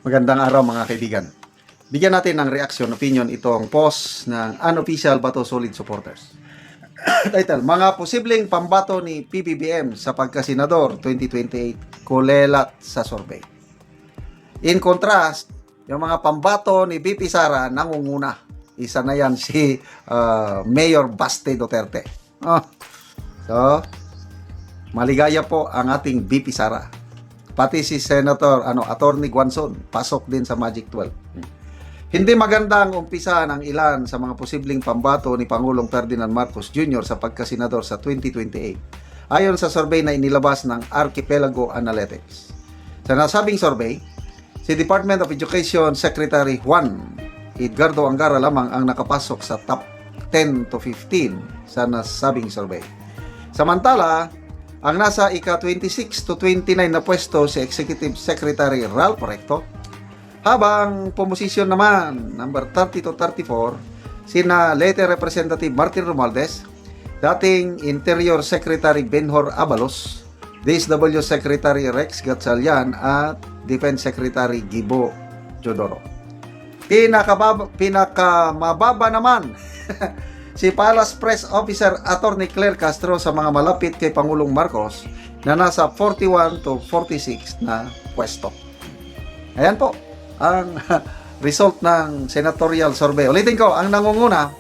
Magandang araw mga kaibigan. Bigyan natin ng reaction, opinion itong post ng unofficial Bato Solid supporters. Title, mga posibleng pambato ni PBBM sa pagkasenador 2028 kulelat sa survey. In contrast, yung mga pambato ni BP Sara nangunguna. Isa na yan si Mayor Baste Duterte. So, maligaya po ang ating BP Sara. Pati si Senator Attorney Guanzon, pasok din sa Magic 12. Hindi maganda ang umpisa ng ilan sa mga posibleng pambato ni Pangulong Ferdinand Marcos Jr. sa pagkasenador sa 2028. Ayon sa survey na inilabas ng Archipelago Analytics. Sa nasabing survey, si Department of Education Secretary Juan Edgardo Angara lamang ang nakapasok sa top 10 to 15 sa nasabing survey. Samantala, ang nasa ika-26 to 29 na pwesto si Executive Secretary Ralph Recto, habang pumosisyon naman number 30 to 34 sina Leyte Representative Martin Romualdez, dating Interior Secretary Benhur Abalos, DSW Secretary Rex Gatchalian at Defense Secretary Gibo Jodoro. Pinakamababa naman si Palace Press Officer Attorney Claire Castro sa mga malapit kay Pangulong Marcos na nasa 41 to 46 na pwesto. Ayan po ang result ng senatorial survey. Ulitin ko, ang nangunguna,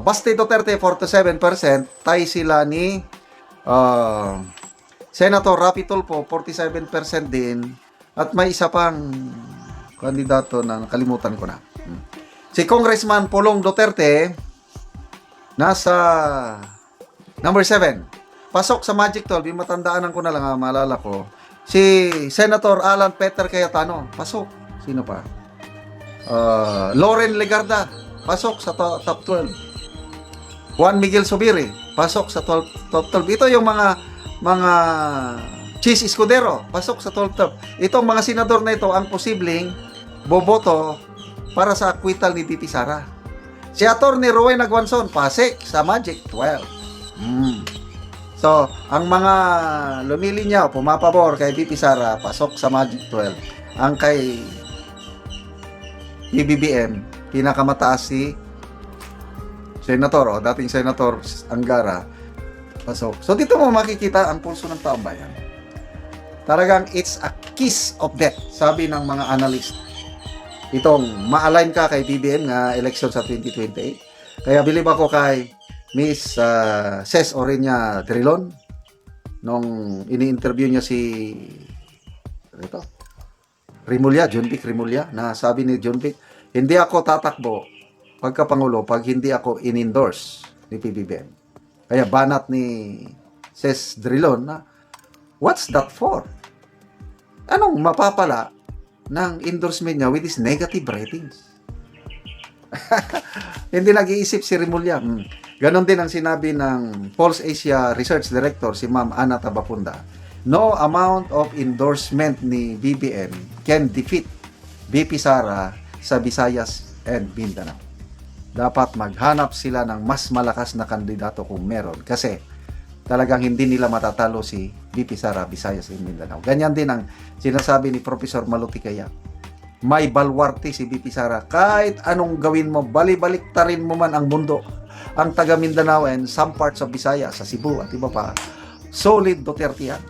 Baste Duterte 47%, tay sila ni Senator Rapi Tulfo 47% din, at may isa pang kandidato na nakalimutan ko na. Si Congressman Pulong Duterte nasa number 7. Pasok sa Magic 12. Yung matandaanan ko na lang, maalala ko. Si Senator Alan Peter Cayetano. Pasok. Sino pa? Loren Legarda. Pasok sa top 12. Juan Miguel Subiri. Pasok sa top 12. Ito yung mga Chis Escudero. Pasok sa top 12. Itong mga senador na ito ang posibleng boboto para sa acquittal ni BP Sara. Si Atty. Rowena Guanzon, pasik sa Magic 12. So, ang mga lumilinya o pumapabor kay BP Sara, pasok sa Magic 12. Ang kay PBBM, pinakamataas si Senator, dating Senator Angara, pasok. So, dito mo makikita ang pulso ng taong bayan. Talagang it's a kiss of death, sabi ng mga analyst. Itong ma-align ka kay BBM nga election sa 2028. Kaya bilib ako kay Miss Ces Orenia Drilon nung ini-interview niya si Rimulya, John Vic Rimulya, na sabi ni John Vic, hindi ako tatakbo pagkapangulo pag hindi ako in-endorse ni PBBM. Kaya banat ni Ces Drilon na, what's that for? Anong mapapala ng endorsement niya with his negative ratings? Hindi nag-iisip si Rimulya. Ganon din ang sinabi ng Pulse Asia Research Director si Ma'am Ana Tabapunda. No amount of endorsement ni BBM can defeat BP Sara sa Visayas and Mindanao. Dapat maghanap sila ng mas malakas na kandidato kung meron, kasi talagang hindi nila matatalo si BP Sara, Visayas and Mindanao. Ganyan din ang sinasabi ni Professor Malutikaya. May balwarte si BP Sara. Kahit anong gawin mo, bali-baliktarin mo man ang mundo, ang taga Mindanao and some parts of Visayas, sa Cebu at iba pa, solid Duterte yan.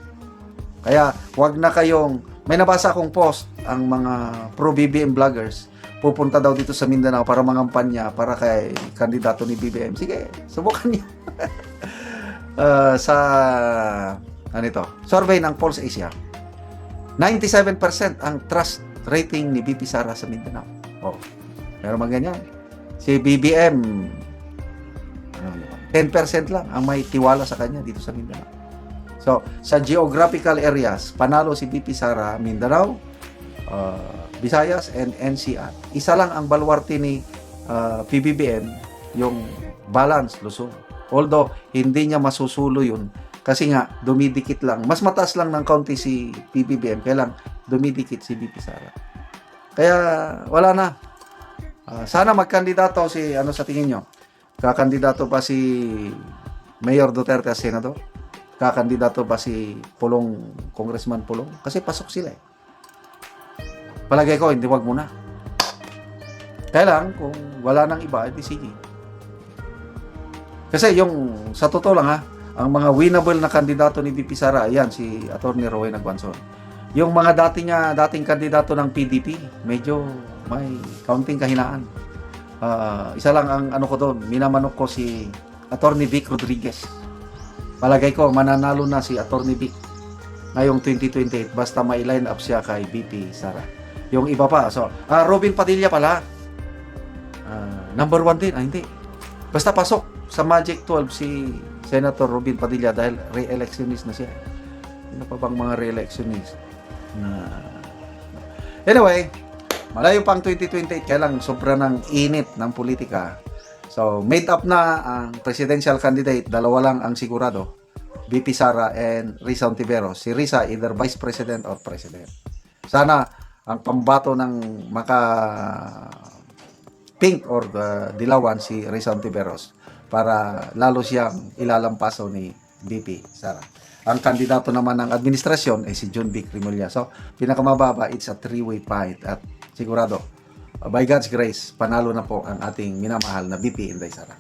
Kaya wag na kayong, may nabasa akong post, ang mga pro-BBM vloggers, pupunta daw dito sa Mindanao para mangampanya para kay kandidato ni BBM. Sige, subukan niyo. Sa survey ng Pulse Asia, 97% ang trust rating ni BP Sara sa Mindanao. Pero ganyan. Si BBM 10% lang ang may tiwala sa kanya dito sa Mindanao. So, sa geographical areas, panalo si BP Sara, Mindanao, Visayas and NCR. Isa lang ang baluarte ni PBBM, yung balance Luzon. Although, hindi niya masusulo yun. Kasi nga, dumidikit lang. Mas mataas lang ng kaunti si PBBM. Kaya lang, dumidikit si BP Sara. Kaya, wala na. Sana magkandidato si, sa tingin nyo? Kakandidato pa si Mayor Duterte as Senador? Kakandidato ba si Congressman Pulong? Kasi pasok sila eh. palagay ko, hindi, wag muna. Kaya lang, kung wala nang iba, edi sige. Kasi yung, sa totoo lang ha, ang mga winnable na kandidato ni VP Sara, ayan, si Atty. Rowena Guanzon. Yung mga dating kandidato ng PDP, medyo may kaunting kahinaan. Isa lang ang ano ko doon, minamanok ko si Atty. Vic Rodriguez. Palagay ko, mananalo na si Atty. Vic ngayong 2028, basta ma-line up siya kay VP Sara. Yung iba pa, so, Robin Padilla pala, number 1 din, hindi. Basta pasok sa Magic 12 si Senator Robin Padilla dahil re-electionist na siya. Ano pa bang mga re-electionist? Anyway, malayo pang 2028, kaya lang sobra ng init ng politika. So, made up na ang presidential candidate, dalawa lang ang sigurado, VP Sara and Risa Ontiveros. Si Risa, either Vice President or President. Sana ang pambato ng pink or dilawan si Risa Ontiveros para lalo siyang ilalampaso ni VP Sara. Ang kandidato naman ng administrasyon ay si John Vic Rimulya. So, pinakamababa, it's a three-way fight at sigurado, by God's grace, panalo na po ang ating minamahal na VP Inday Sara.